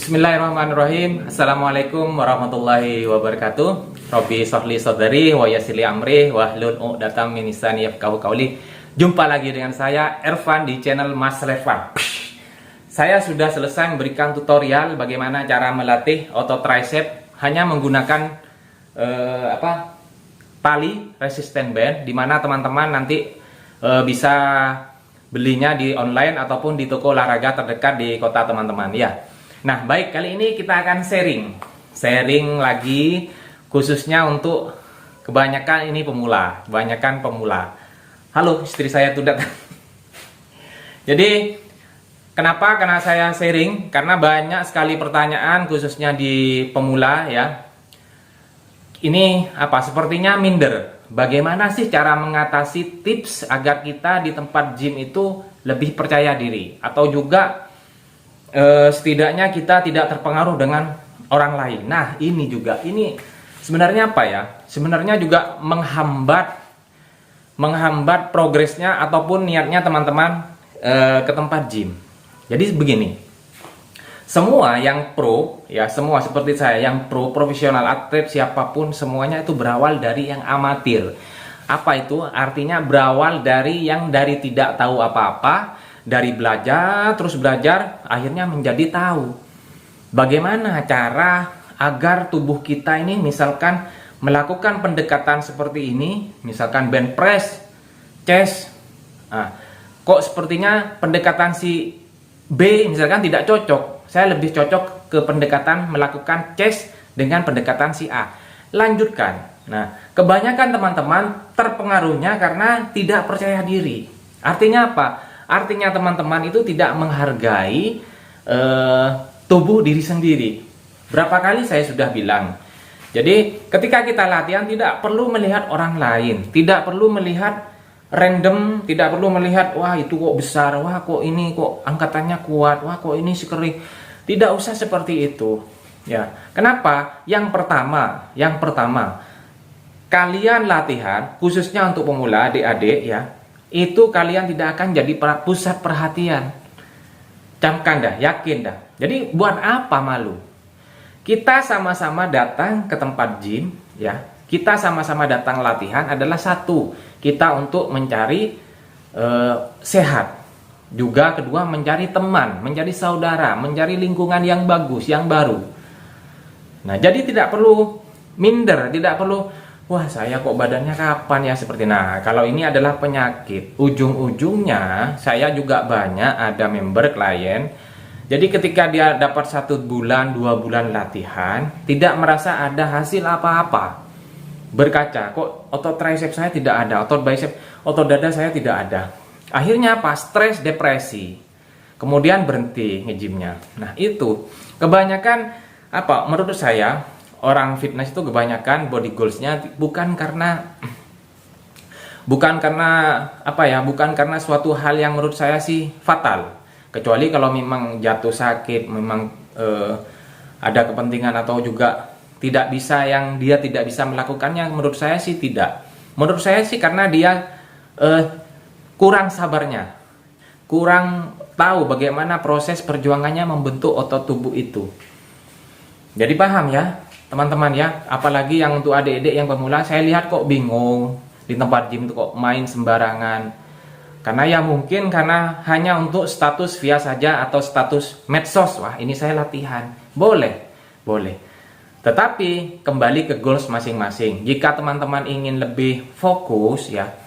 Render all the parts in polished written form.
Bismillahirrahmanirrahim. Assalamualaikum warahmatullahi wabarakatuh. Robbi sholli shodri wa yassir li amri wahlul 'uqdatam min lisani yafqahu qawli. Jumpa lagi dengan saya Ervan di channel Mas Revan. Saya sudah selesai memberikan tutorial bagaimana cara melatih otot tricep hanya menggunakan tali resisten band, dimana teman-teman nanti bisa belinya di online ataupun di toko olahraga terdekat di kota teman-teman ya. Nah, baik, kali ini kita akan sharing lagi, khususnya untuk kebanyakan ini pemula, Halo, istri saya tuh datang. Jadi, kenapa? Karena saya sharing, karena banyak sekali pertanyaan khususnya di pemula ya. Ini sepertinya minder. Bagaimana sih cara mengatasi tips agar kita di tempat gym itu lebih percaya diri, atau juga setidaknya kita tidak terpengaruh dengan orang lain. Nah, ini sebenarnya sebenarnya juga menghambat progresnya ataupun niatnya teman-teman ke tempat gym. Jadi begini, semua yang pro ya, semua seperti saya yang profesional, atlet, siapapun, semuanya itu berawal dari yang amatir. Apa itu? Artinya berawal dari yang dari tidak tahu apa-apa, dari belajar, terus belajar, akhirnya menjadi tahu. Bagaimana cara agar tubuh kita ini misalkan melakukan pendekatan seperti ini, misalkan bench press, chest. Kok sepertinya pendekatan si B misalkan tidak cocok. Saya lebih cocok ke pendekatan melakukan chest dengan pendekatan si A. Lanjutkan. Nah, kebanyakan teman-teman terpengaruhnya karena tidak percaya diri. Artinya apa? Artinya teman-teman itu tidak menghargai tubuh diri sendiri. Berapa kali saya sudah bilang. Jadi ketika kita latihan tidak perlu melihat orang lain, tidak perlu melihat random, tidak perlu melihat wah itu kok besar, wah kok ini kok angkatannya kuat, wah kok ini si kering. Tidak usah seperti itu. Ya, kenapa? Yang pertama, kalian latihan khususnya untuk pemula, adik-adik ya. Itu kalian tidak akan jadi pusat perhatian. Camkan dah, yakin dah. Jadi buat apa malu? Kita sama-sama datang ke tempat gym ya. Kita sama-sama datang latihan adalah satu, kita untuk mencari sehat. Juga kedua, mencari teman, mencari saudara, mencari lingkungan yang bagus, yang baru. Nah, jadi tidak perlu minder, tidak perlu wah saya kok badannya kapan ya seperti. Nah, kalau ini adalah penyakit, ujung-ujungnya saya juga banyak ada member klien. Jadi ketika dia dapat 1 bulan, 2 bulan latihan, tidak merasa ada hasil apa-apa. Berkaca, kok otot tricep saya tidak ada, otot bicep, otot dada saya tidak ada. Akhirnya apa? Stres, depresi. Kemudian berhenti nge-gymnya. Nah, itu kebanyakan menurut saya orang fitness itu kebanyakan body goals-nya bukan karena suatu hal yang menurut saya sih fatal. Kecuali kalau memang jatuh sakit, memang ada kepentingan atau juga tidak bisa, yang dia tidak bisa melakukannya, menurut saya sih tidak. Menurut saya sih karena dia kurang sabarnya, kurang tahu bagaimana proses perjuangannya membentuk otot tubuh itu. Jadi paham ya teman-teman ya, apalagi yang untuk adik-adik yang pemula, saya lihat kok bingung di tempat gym itu kok main sembarangan. Karena ya mungkin karena hanya untuk status via saja atau status medsos, wah ini saya latihan. Boleh. Tetapi kembali ke goals masing-masing. Jika teman-teman ingin lebih fokus ya,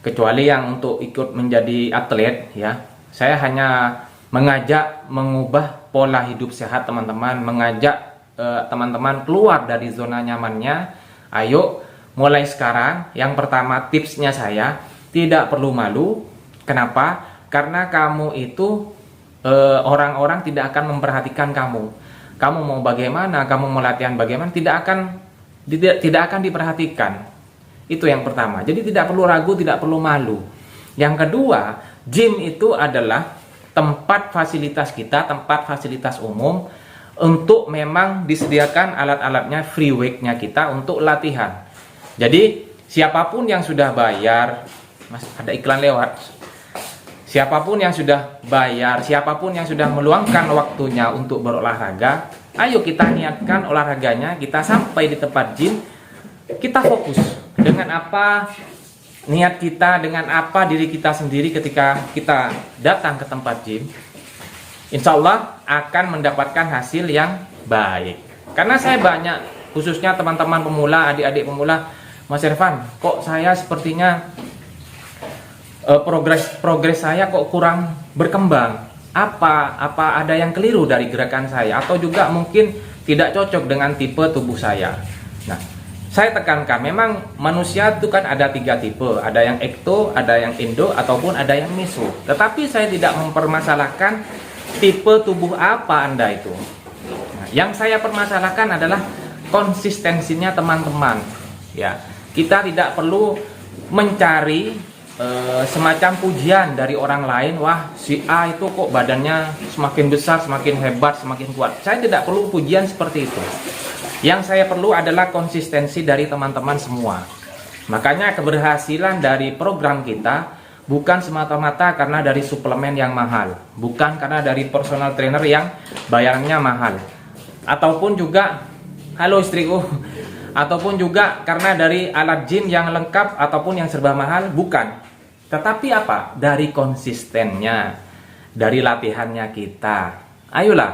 kecuali yang untuk ikut menjadi atlet ya, saya hanya mengajak mengubah pola hidup sehat teman-teman, mengajak teman-teman keluar dari zona nyamannya. Ayo mulai sekarang. Yang pertama, tipsnya saya tidak perlu malu. Kenapa? Karena kamu itu orang-orang tidak akan memperhatikan kamu. Kamu mau bagaimana, kamu mau latihan bagaimana, tidak akan diperhatikan. Itu yang pertama. Jadi tidak perlu ragu, tidak perlu malu. Yang kedua, gym itu adalah tempat fasilitas kita, tempat fasilitas umum, untuk memang disediakan alat-alatnya, free weight-nya kita untuk latihan. Jadi siapapun yang sudah bayar, Mas ada iklan lewat. Siapapun yang sudah bayar, siapapun yang sudah meluangkan waktunya untuk berolahraga, ayo kita niatkan olahraganya, kita sampai di tempat gym, kita fokus dengan apa niat kita, dengan apa diri kita sendiri ketika kita datang ke tempat gym. Insya Allah akan mendapatkan hasil yang baik. Karena saya banyak, khususnya teman-teman pemula, adik-adik pemula, Mas Irfan, kok saya sepertinya progres saya kok kurang berkembang. Apa ada yang keliru dari gerakan saya, atau juga mungkin tidak cocok dengan tipe tubuh saya. Nah, saya tekankan, memang manusia itu kan ada 3 tipe, ada yang ekto, ada yang endo, ataupun ada yang meso. Tetapi saya tidak mempermasalahkan tipe tubuh apa Anda itu. Nah, yang saya permasalahkan adalah konsistensinya teman-teman. Ya, kita tidak perlu mencari semacam pujian dari orang lain. Wah, si A itu kok badannya semakin besar, semakin hebat, semakin kuat. Saya tidak perlu pujian seperti itu. Yang saya perlu adalah konsistensi dari teman-teman semua. Makanya keberhasilan dari program kita bukan semata-mata karena dari suplemen yang mahal, bukan karena dari personal trainer yang bayarannya mahal, ataupun juga, halo istriku, ataupun juga karena dari alat gym yang lengkap ataupun yang serba mahal, bukan. Tetapi apa? Dari konsistennya, dari latihannya kita. Ayolah,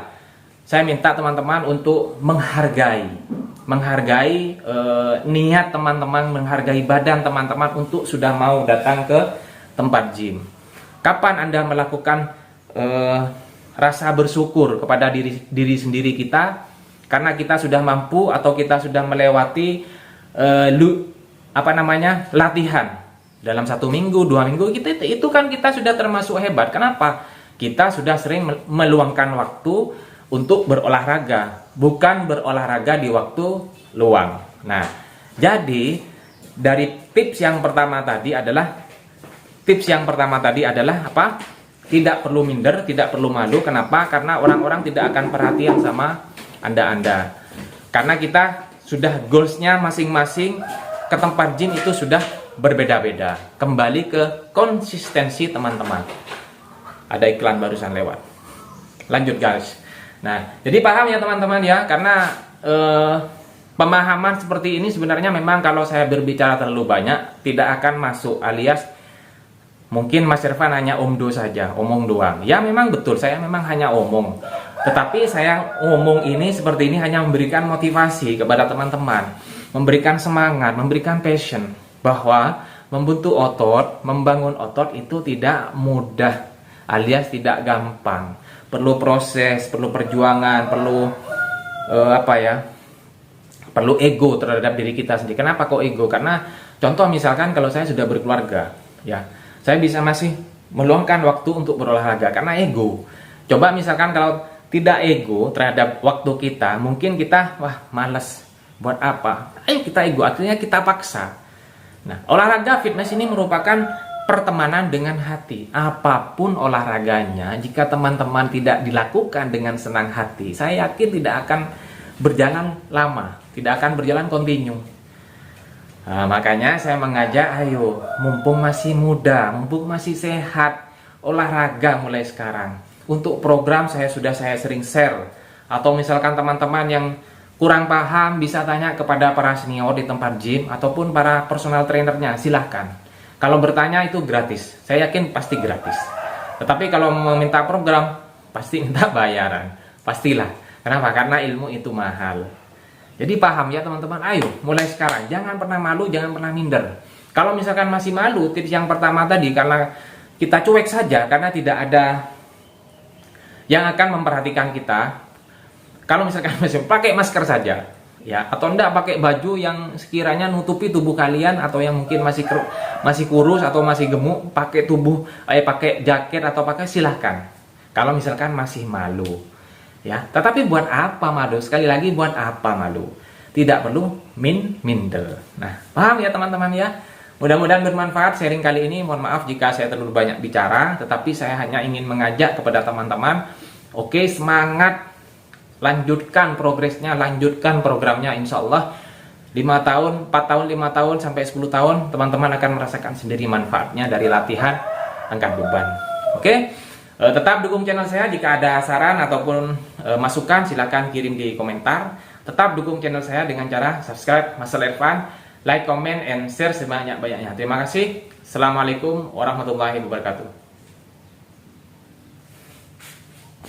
saya minta teman-teman untuk menghargai niat teman-teman, menghargai badan teman-teman untuk sudah mau datang ke tempat gym. Kapan Anda melakukan rasa bersyukur kepada diri sendiri kita, karena kita sudah mampu atau kita sudah melewati latihan dalam 1 minggu, 2 minggu, itu kan kita sudah termasuk hebat. Kenapa? Kita sudah sering meluangkan waktu untuk berolahraga, bukan berolahraga di waktu luang. Nah, jadi dari tips yang pertama tadi adalah apa? Tidak perlu minder, tidak perlu malu. Kenapa? Karena orang-orang tidak akan perhatian sama Anda. Karena kita sudah goalsnya masing-masing ke tempat gym itu sudah berbeda-beda. Kembali ke konsistensi teman-teman. Ada iklan barusan lewat. Lanjut guys. Nah, jadi paham ya teman-teman ya, karena pemahaman seperti ini sebenarnya memang kalau saya berbicara terlalu banyak tidak akan masuk, alias mungkin Mas Irfan hanya omdo saja, omong doang. Ya memang betul, saya memang hanya omong. Tetapi saya ngomong ini seperti ini hanya memberikan motivasi kepada teman-teman, memberikan semangat, memberikan passion, bahwa membentuk otot, membangun otot itu tidak mudah, alias tidak gampang. Perlu proses, perlu perjuangan, perlu perlu ego terhadap diri kita sendiri. Kenapa kok ego? Karena contoh misalkan kalau saya sudah berkeluarga, ya, saya bisa masih meluangkan waktu untuk berolahraga karena ego. Coba misalkan kalau tidak ego terhadap waktu kita, mungkin kita, wah malas, buat apa? Ayo kita ego, artinya kita paksa. Nah, olahraga fitness ini merupakan pertemanan dengan hati. Apapun olahraganya, jika teman-teman tidak dilakukan dengan senang hati, saya yakin tidak akan berjalan lama, tidak akan berjalan kontinu. Nah, makanya saya mengajak, ayo, mumpung masih muda, mumpung masih sehat, olahraga mulai sekarang. Untuk program saya sering share. Atau misalkan teman-teman yang kurang paham bisa tanya kepada para senior di tempat gym ataupun para personal trainernya, silahkan. Kalau bertanya itu gratis, saya yakin pasti gratis. Tetapi kalau meminta program pasti minta bayaran, pastilah. Kenapa? Karena ilmu itu mahal. Jadi paham ya teman-teman, ayo mulai sekarang, jangan pernah malu, jangan pernah minder. Kalau misalkan masih malu, tips yang pertama tadi, karena kita cuek saja, karena tidak ada yang akan memperhatikan kita. Kalau misalkan masih pakai masker saja, ya, atau enggak pakai baju yang sekiranya nutupi tubuh kalian, atau yang mungkin masih kurus atau masih gemuk, pakai pakai jaket atau pakai, silahkan. Kalau misalkan masih malu, ya. Tetapi buat apa malu? Sekali lagi, buat apa malu? Tidak perlu minder. Nah, paham ya teman-teman ya? Mudah-mudahan bermanfaat sharing kali ini. Mohon maaf jika saya terlalu banyak bicara, tetapi saya hanya ingin mengajak kepada teman-teman, oke, semangat. Lanjutkan progresnya, lanjutkan programnya, insya Allah 5 tahun, 4 tahun, 5 tahun, sampai 10 tahun teman-teman akan merasakan sendiri manfaatnya dari latihan angkat beban. Oke, tetap dukung channel saya. Jika ada saran ataupun masukan, silahkan kirim di komentar. Tetap dukung channel saya dengan cara subscribe Marcel Irfan, like, comment, and share sebanyak-banyaknya. Terima kasih. Assalamualaikum warahmatullahi wabarakatuh.